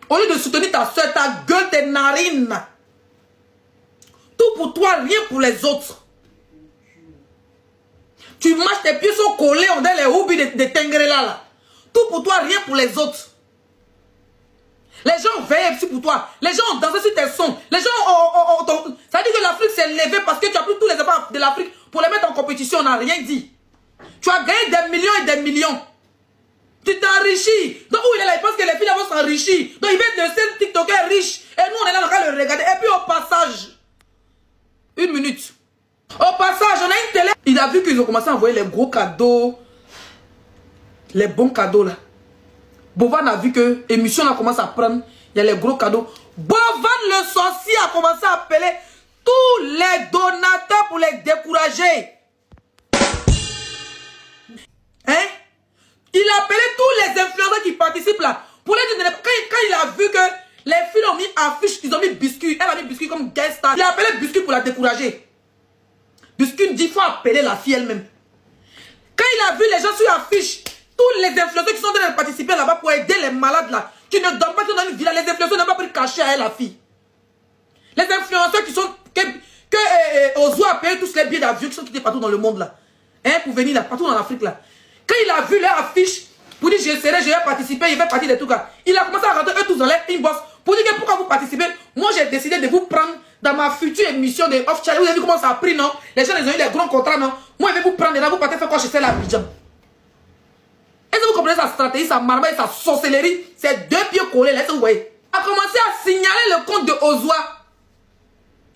Au lieu de soutenir ta soeur, ta gueule, tes narines. Tout pour toi, rien pour les autres. Tu marches, tes pieds sont collés, on dirait les houbilles de Tengrela là. Tout pour toi, rien pour les autres. Les gens veillent aussi pour toi. Les gens ont dansé sur tes sons. Les gens ont... Ça veut dire que l'Afrique s'est levée parce que tu as pris tous les enfants de l'Afrique pour les mettre en compétition. On n'a rien dit. Tu as gagné des millions et des millions. Tu t'es enrichi. Donc où il est là, il pense que les filles vont s'enrichir. Donc il va être le seul TikToker riche. Et nous, on est là, on va le regarder. Et puis au passage, 1 minute. Au passage, on a une télé. Il a vu qu'ils ont commencé à envoyer les gros cadeaux. Les bons cadeaux là. Bovan a vu que l'émission a commencé à prendre. Il y a les gros cadeaux. Bovan le sorcier a commencé à appeler tous les donateurs pour les décourager. Hein? Il a appelé tous les influenceurs qui participent là. Pour les dire, quand il a vu que les filles ont mis affiche, ils ont mis biscuit. Elle a mis biscuit comme guest star. Il a appelé biscuit pour la décourager. Biscuit dit, il faut appeler la fille elle-même. Quand il a vu les gens sur affiche, tous les influenceurs qui sont en train de participer là-bas pour aider les malades là, qui ne dorment pas, qui sont dans une villa, les influenceurs n'ont pas pris cachet à elle, la fille. Les influenceurs qui sont, Ozo a payé tous les billets d'avion qui sont quittés partout dans le monde là. Hein, pour venir là, partout en Afrique là. Quand il a vu leur affiche, pour dire je vais participer, il fait partie des trucs là. Il a commencé à rentrer eux tous dans les inbox pour dire que pourquoi vous participez. Moi j'ai décidé de vous prendre dans ma future émission de Off Challenge. Vous avez vu comment ça a pris, non? Les gens ils ont eu des grands contrats, non? Moi je vais vous prendre et là vous partez faire quoi chez celle à Abidjan. Est-ce que vous comprenez sa stratégie, sa marmaille, sa sorcellerie? C'est 2 pieds collés, là, vous voyez. A commencé à signaler le compte de Ozoa.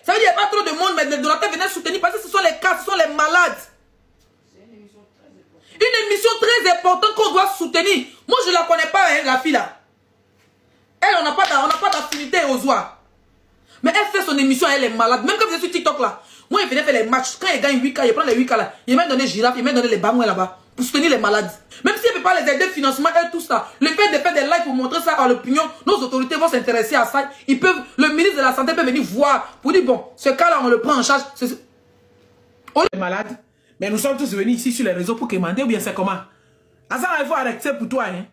Ça veut dire qu'il n'y a pas trop de monde, mais les donateurs venaient soutenir parce que ce sont les cas, ce sont les malades. Une émission très importante qu'on doit soutenir. Moi, je ne la connais pas, hein, la fille là. Elle, on n'a pas d'affinité Ozoa. Mais elle fait son émission, elle est malade. Même quand vous êtes sur TikTok là. Moi, il venait faire les matchs. Quand il gagne 8K, il prend les 8K là. Il m'a donné girafe, il m'a donné les bamouins là-bas. Pour soutenir les malades. Même si elle ne peut pas les aider financement et tout ça. Le fait de faire des lives pour montrer ça à l'opinion, nos autorités vont s'intéresser à ça. Ils peuvent, le ministre de la Santé peut venir voir. Pour dire, bon, ce cas-là, on le prend en charge. Les malades. Mais nous sommes tous venus ici sur les réseaux pour commander ou bien c'est comment? À ça, il faut arrêter pour toi. Hein?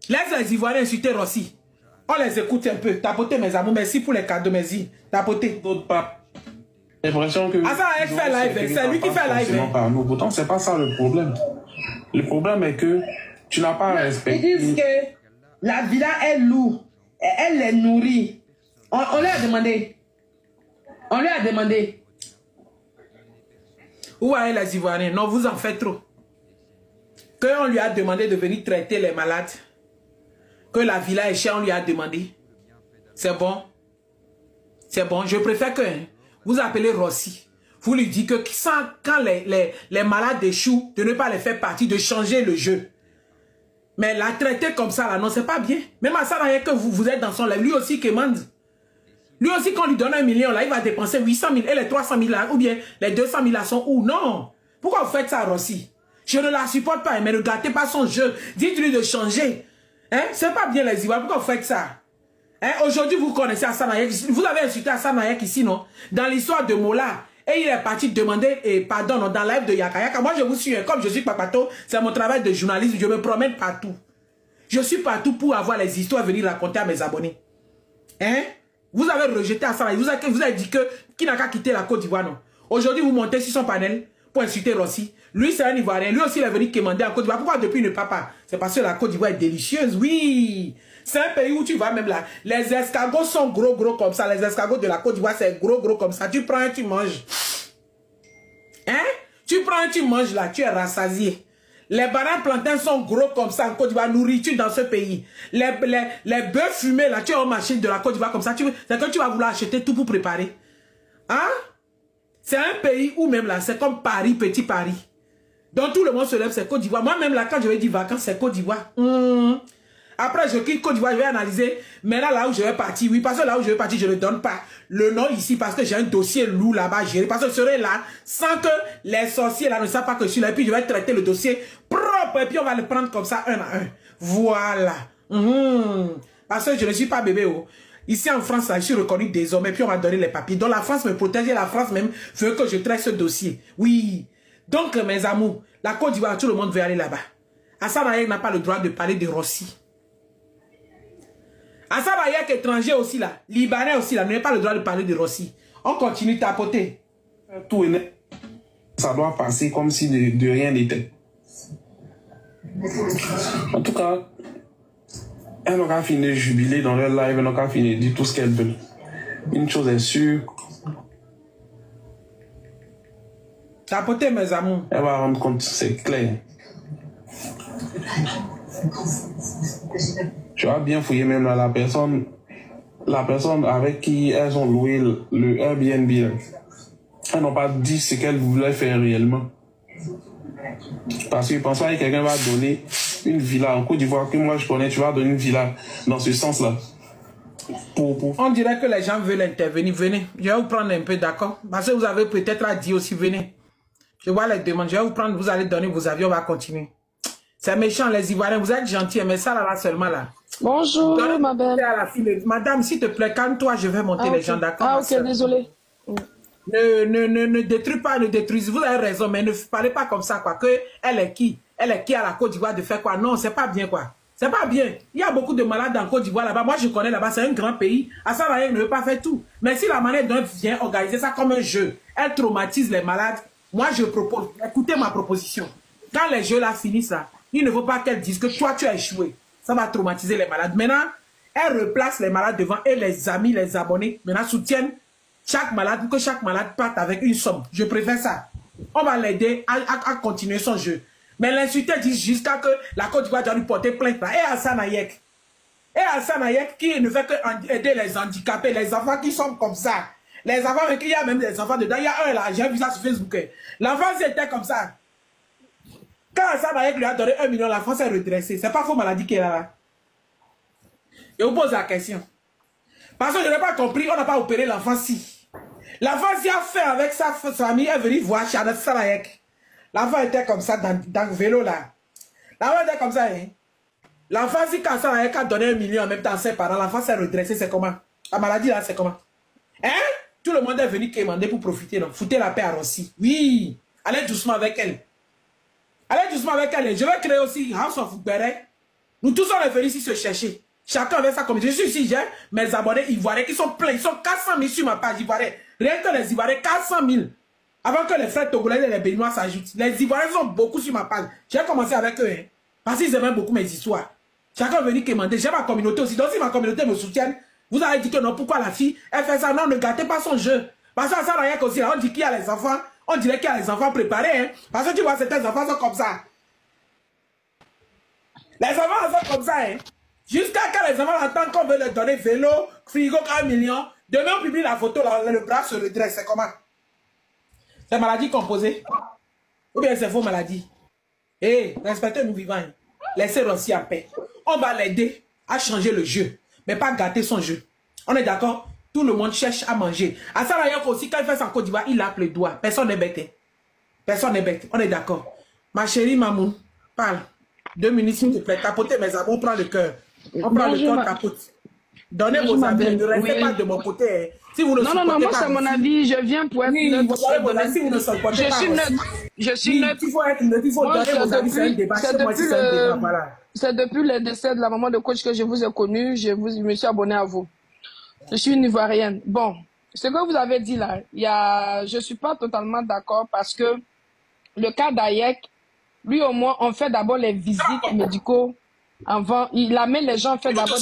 Laisse les Ivoiriens insulter Rossi. On les écoute un peu. Tapotez mes amours. Merci pour les cadeaux. Merci. Tapotez. D'autres pas. J'ai l'impression que... Ah ça, elle fait live. C'est lui qui fait live. Par nous. Pourtant, c'est pas ça le problème. Le problème est que tu n'as pas respecté. Ils disent que la villa est lourde. Elle les nourrit. On lui a demandé. On lui a demandé. Où est les Ivoiriens? Non, vous en faites trop. Quand on lui a demandé de venir traiter les malades, que la villa est chère, on lui a demandé. C'est bon. C'est bon. Je préfère que vous appelez Rossi. Vous lui dites que quand les malades échouent, de ne pas les faire partie, de changer le jeu. Mais la traiter comme ça, là, non, c'est pas bien. Même à ça, rien que vous êtes dans son live, lui aussi commande. Lui aussi, quand on lui donne 1 million, là, il va dépenser 800 000 et les 300 000 là, ou bien les 200 000 là sont où? Non. Pourquoi vous faites ça, Rossi? Je ne la supporte pas, mais ne gâtez pas son jeu. Dites-lui de changer. Hein? C'est pas bien, les Ivoiriens. Pourquoi vous faites ça? Hein? Aujourd'hui, vous connaissez Hassan Hayek. Vous avez insulté Hassan Hayek ici, non? Dans l'histoire de Mola. Et il est parti demander pardon non, dans le live de Yaka Yaka. Moi, je vous suis. Comme je suis Papato, c'est mon travail de journaliste. Je me promène partout. Je suis partout pour avoir les histoires à venir raconter à mes abonnés. Hein? Vous avez rejeté Hassan Hayek. Vous avez dit que qui n'a qu'à quitter la Côte d'Ivoire, non? Aujourd'hui, vous montez sur son panel pour insulter Rossi. Lui, c'est un Ivoirien. Lui aussi, il est venu commander en Côte d'Ivoire. Pourquoi depuis ne pas pas? C'est parce que la Côte d'Ivoire est délicieuse. Oui. C'est un pays où tu vas même là. Les escargots sont gros comme ça. Les escargots de la Côte d'Ivoire, c'est gros comme ça. Tu prends et tu manges. Hein? Tu prends et tu manges là. Tu es rassasié. Les bananes plantains sont gros comme ça en Côte d'Ivoire. Nourriture dans ce pays. Les bœufs fumés là, tu es en machine de la Côte d'Ivoire comme ça. C'est que tu vas vouloir acheter tout pour préparer. Hein? C'est un pays où même là, c'est comme Paris, petit Paris. Donc tout le monde se lève, c'est Côte d'Ivoire. Moi même là, quand je vais dire vacances, c'est Côte d'Ivoire. Après, je quitte Côte d'Ivoire, je vais analyser. Maintenant, là où je vais partir, oui, parce que là où je vais partir, je ne donne pas le nom ici, parce que j'ai un dossier lourd là-bas à gérer. Parce que je serai là, sans que les sorciers là ne savent pas que je suis là. Et puis, je vais traiter le dossier propre. Et puis, on va le prendre comme ça, un à un. Voilà. Parce que je ne suis pas bébé. Oh. Ici en France, là, je suis reconnu désormais. Puis, on va donner les papiers. Donc, la France me protège et la France même veut que je traite ce dossier. Oui. Donc, mes amours, la Côte d'Ivoire, tout le monde veut aller là-bas. Hassan Hayek n'a pas le droit de parler de Rossi. Assad Hayek étranger aussi là, Libanais aussi là, n'avez pas le droit de parler de Rossi. On continue de tapoter. Tout est net. Ça doit passer comme si de rien n'était. En tout cas, elles n'ont qu'à finir de jubiler dans leur live, elles n'ont qu'à finir de dire tout ce qu'elles veulent. Une chose est sûre. Tapoter mes amours. Elle va rendre compte, c'est clair. Tu as bien fouillé même là, la personne avec qui elles ont loué le Airbnb. Elles n'ont pas dit ce qu'elles voulaient faire réellement. Parce qu'ils pensent pas que quelqu'un va donner une villa en Côte d'Ivoire que moi je connais, tu vas donner une villa dans ce sens-là. On dirait que les gens veulent intervenir. Venez, je vais vous prendre un peu, d'accord? Parce que vous avez peut-être à dire aussi, venez. Je vois les demandes, je vais vous prendre, vous allez donner vos avis, on va continuer. C'est méchant, les Ivoiriens, vous êtes gentils, mais ça là seulement là. Bonjour, ma belle. Madame, s'il te plaît, calme-toi, je vais monter les gens, d'accord? Ah, ok, désolé. Ne détruis pas, ne détruisez. Vous avez raison, mais ne parlez pas comme ça, quoi. Que elle est qui? Elle est qui à la Côte d'Ivoire de faire quoi? Non, c'est pas bien, quoi. C'est pas bien. Il y a beaucoup de malades en Côte d'Ivoire là-bas. Moi, je connais là-bas, c'est un grand pays. Assad Hayek ne veut pas faire tout. Mais si la manière dont elle vient organiser ça comme un jeu, elle traumatise les malades, moi, je propose, écoutez ma proposition. Quand les jeux là finissent là, il ne faut pas qu'elle dise que toi, tu as échoué. Ça va traumatiser les malades. Maintenant, elle replace les malades devant et les amis, les abonnés, maintenant soutiennent chaque malade pour que chaque malade parte avec une somme. Je préfère ça. On va l'aider à continuer son jeu. Mais l'insulter dit jusqu'à que la Côte d'Ivoire doit lui porter plainte. Et Assad Hayek. Et Assad Hayek qui ne fait que aider les handicapés, les enfants qui sont comme ça. Les enfants, il y a même des enfants dedans. Il y a un là, j'ai vu ça sur Facebook. L'enfant c'était comme ça. Quand Assad Hayek lui a donné 1 million, l'enfant s'est redressé. C'est pas faux maladie qu'il a là. Je vous pose la question. Parce que je n'ai pas compris, on n'a pas opéré l'enfant si. L'enfant s'y a fait avec sa famille, elle est venue voir Assad Hayek. L'enfant était comme ça dans le vélo là. L'enfant était comme ça. Hein? L'enfant, si Assad Hayek a donné 1 million en même temps à ses parents, l'enfant s'est redressé, c'est comment? La maladie là, c'est comment? Hein? Tout le monde est venu quémander pour profiter. Non? Foutez la paix à Rossi. Oui. Allez doucement avec elle. Allez doucement avec elle. Je vais créer aussi House of Beret. Nous tous on est venus ici se chercher. Chacun avec sa communauté. Je suis ici, j'ai mes abonnés ivoiriens qui sont pleins. Ils sont 400 000 sur ma page ivoirienne. Rien que les Ivoiriens, 400 000. Avant que les frères togolais et les béninois s'ajoutent. Les Ivoiriens sont beaucoup sur ma page. J'ai commencé avec eux. Hein, parce qu'ils aimaient beaucoup mes histoires. Chacun est venu quémander. J'ai ma communauté aussi. Donc si ma communauté me soutient, vous allez dire que non, pourquoi la fille, elle fait ça? Non, ne gâtez pas son jeu. Parce que ça n'a rien aussi. On dit qu'il y a les enfants. On dirait qu'il y a les enfants préparés. Hein, parce que tu vois, certains enfants sont comme ça. Les enfants sont comme ça. Hein. Jusqu'à quand les enfants entendent qu'on veut leur donner vélo, frigo, 1 million. Demain, on publie la photo, là, le bras se redresse. C'est comment? C'est maladie composée? Ou bien c'est faux maladie? Eh, respectez-nous vivants. Laissez Rossi en paix. On va l'aider à changer le jeu, mais pas gâter son jeu. On est d'accord? Tout le monde cherche à manger. Assad Hayek aussi, quand il fait sa Côte d'Ivoire, il lave les doigts. Personne n'est bête. Personne n'est bête. On est d'accord. Ma chérie Mamou, parle. 2 minutes, s'il te plaît. Tapotez mes amours, on prend le cœur. On prend le cœur, tapote. Donnez vos avis. Ne restez pas de mon côté. Si vous ne non, moi c'est mon avis. Je viens pour être neutre. Si vous ne supportez pas, je suis neutre. Je suis neutre. Il faut être neutre. Il faut donner vos avis. C'est un débat. C'est depuis le décès de la maman de coach que je vous ai connu. Je me suis abonné à vous. Je suis une Ivoirienne. Bon, ce que vous avez dit là, je suis pas totalement d'accord parce que le cas d'Hayek, lui au moins, on fait d'abord les visites médicaux avant. Il amène les gens, fait d'abord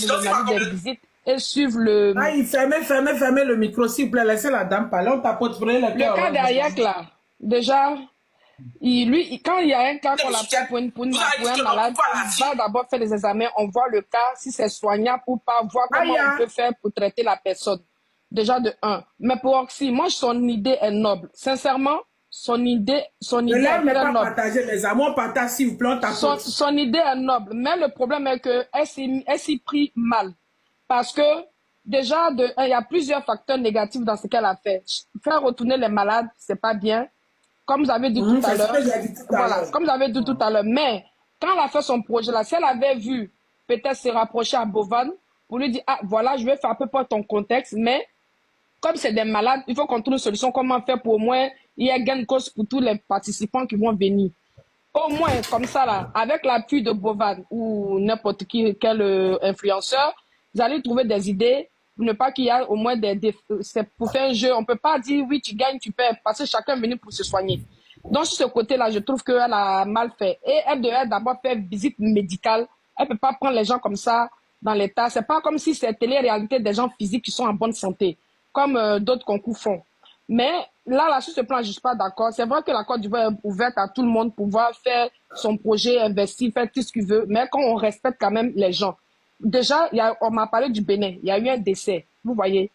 des visites et suivre le... Ah, il fermez le micro, s'il vous plaît. Laissez la dame parler. On tapote pour le cas d'Hayek là, déjà, quand il y a un cas qu'on l'appelle pour un malade, il va d'abord faire des examens, on voit le cas, si c'est soignable ou pas, voir comment on peut faire pour traiter la personne. Déjà de 1. Mais pour Oxy, moi, son idée est noble. Sincèrement, son idée est très noble. Partager les amours, partage s'il vous plaît, son idée est noble. Mais le problème est qu'elle s'y prit mal. Parce que, déjà, il y a plusieurs facteurs négatifs dans ce qu'elle a fait. Faire retourner les malades, c'est pas bien. Comme vous avez dit tout à l'heure. Voilà, comme vous avez dit tout à l'heure. Mais, quand elle a fait son projet là, si elle avait vu peut-être se rapprocher à Bovan, pour lui dire, ah, voilà, je vais faire un peu pas ton contexte, mais, comme c'est des malades, il faut qu'on trouve une solution. Comment faire pour au moins, il y a gain de cause pour tous les participants qui vont venir. Au moins, comme ça là, avec l'appui de Bovan ou n'importe quel influenceur, Vous allez trouver des idées pour ne pas qu'il y ait au moins c'est pour faire un jeu. On peut pas dire oui, tu gagnes, tu perds, parce que chacun est venu pour se soigner. Donc, sur ce côté-là, je trouve qu'elle a mal fait. Et elle devait d'abord faire visite médicale. Elle peut pas prendre les gens comme ça dans l'état. C'est pas comme si c'était les réalités des gens physiques qui sont en bonne santé, comme d'autres concours font. Mais là, sur ce plan, je suis pas d'accord. C'est vrai que la Côte d'Ivoire est ouverte à tout le monde pour pouvoir faire son projet, investir, faire tout ce qu'il veut. Mais quand on respecte quand même les gens. Déjà, on m'a parlé du Bénin. Il y a eu un décès. Vous voyez?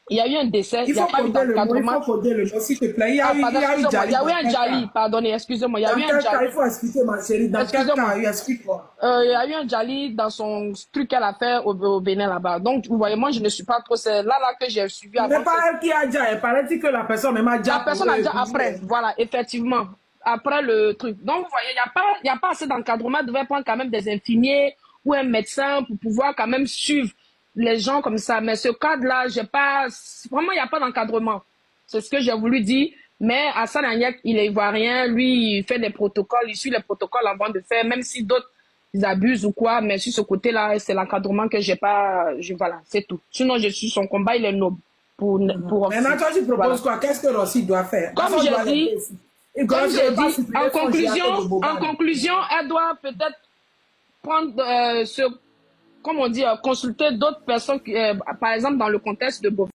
Il y a eu un décès. Il faut coder le mot, il faut coder le mot, s'il te plaît. Il y a eu un Djali, pardonnez, excusez-moi. Il y a eu un Djali. Il faut expliquer, ma chérie. Dans quel cas, explique-moi. Il y a eu un Djali dans son truc qu'elle a fait au Bénin là-bas. Donc, vous voyez, moi, je ne suis pas trop... C'est là que j'ai suivi. Mais pas elle qui a déjà. Il paraît que la personne même a déjà... La personne a déjà après. Voilà, effectivement. Après le truc. Donc, vous voyez, il n'y a pas assez d'encadrement. Il devait prendre quand même des infirmiers ou un médecin pour pouvoir quand même suivre les gens comme ça. Mais ce cadre-là, vraiment, il n'y a pas d'encadrement. C'est ce que j'ai voulu dire. Mais Hassan Agnès, il est ivoirien. Lui, il fait des protocoles. Il suit les protocoles avant de faire, même si d'autres, ils abusent ou quoi. Mais sur ce côté-là, c'est l'encadrement que j'ai pas, voilà, c'est tout. Sinon, je suis son combat, il est noble. Maintenant, toi, tu proposes quoi? Qu'est-ce que Rossi doit faire? Comme j'ai dit, en conclusion, elle doit peut-être prendre comme on dit, consulter d'autres personnes, par exemple dans le contexte de Bovin.